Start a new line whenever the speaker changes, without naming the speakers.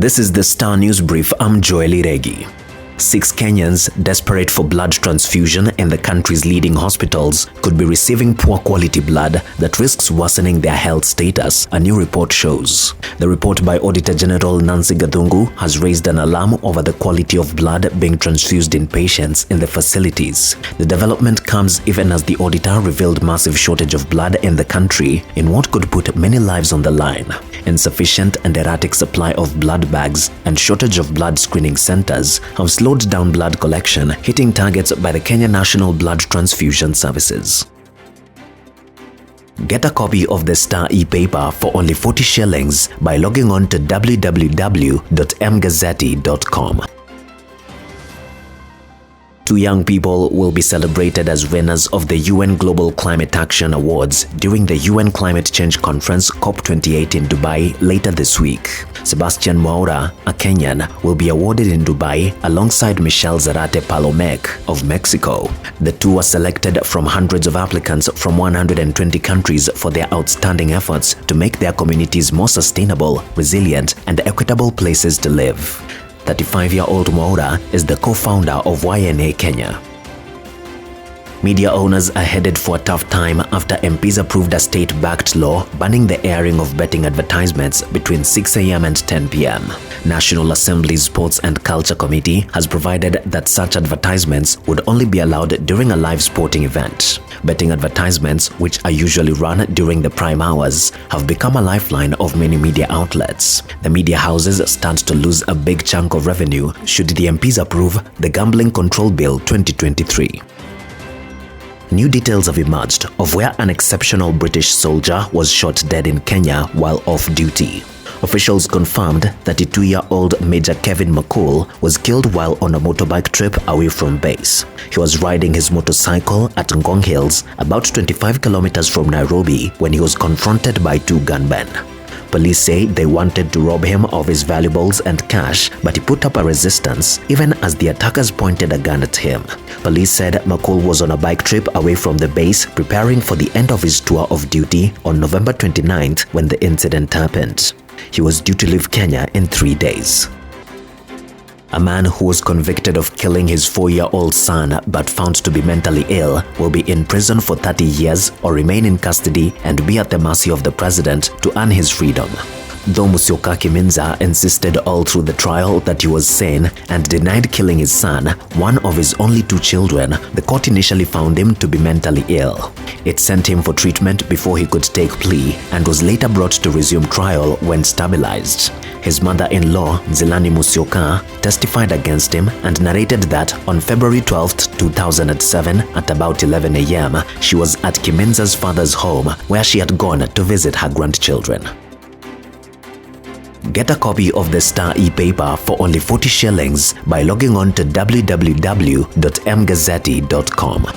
This is the Star News Brief. I'm Joeli Regi. 6 Kenyans desperate for blood transfusion in the country's leading hospitals could be receiving poor quality blood that risks worsening their health status, a new report shows. The report by Auditor General Nancy Gathungu has raised an alarm over the quality of blood being transfused in patients in the facilities. The development comes even as the auditor revealed massive shortage of blood in the country in what could put many lives on the line. Insufficient and erratic supply of blood bags and shortage of blood screening centers have slowed down blood collection, hitting targets by the Kenya National Blood Transfusion Services. Get a copy of the Star e-paper for only 40 shillings by logging on to www.mgazzetti.com. 2 young people will be celebrated as winners of the UN Global Climate Action Awards during the UN Climate Change Conference COP28 in Dubai later this week. Sebastian Mwaura, a Kenyan, will be awarded in Dubai alongside Michelle Zarate Palomek of Mexico. The two were selected from hundreds of applicants from 120 countries for their outstanding efforts to make their communities more sustainable, resilient, and equitable places to live. 35-year-old Mwaura is the co-founder of YNA Kenya. Media owners are headed for a tough time after MPs approved a state-backed law banning the airing of betting advertisements between 6 a.m. and 10 p.m. National Assembly's Sports and Culture Committee has provided that such advertisements would only be allowed during a live sporting event. Betting advertisements, which are usually run during the prime hours, have become a lifeline of many media outlets. The media houses stand to lose a big chunk of revenue should the MPs approve the Gambling Control Bill 2023. New details have emerged of where an exceptional British soldier was shot dead in Kenya while off duty. Officials confirmed 32-year-old Major Kevin McCool was killed while on a motorbike trip away from base. He was riding his motorcycle at Ngong Hills, about 25 kilometers from Nairobi, when he was confronted by 2 gunmen. Police say they wanted to rob him of his valuables and cash, but he put up a resistance even as the attackers pointed a gun at him. Police said McCool was on a bike trip away from the base preparing for the end of his tour of duty on November 29th when the incident happened. He was due to leave Kenya in 3 days. A man who was convicted of killing his 4-year-old son but found to be mentally ill will be in prison for 30 years or remain in custody and be at the mercy of the president to earn his freedom. Though Musyoka Kiminza insisted all through the trial that he was sane and denied killing his son, one of his only 2 children, the court initially found him to be mentally ill. It sent him for treatment before he could take plea and was later brought to resume trial when stabilized. His mother-in-law, Zilani Musyoka, testified against him and narrated that on February 12, 2007 at about 11 a.m., she was at Kiminza's father's home where she had gone to visit her grandchildren. Get a copy of the Star e-paper for only 40 shillings by logging on to www.mgazzetti.com.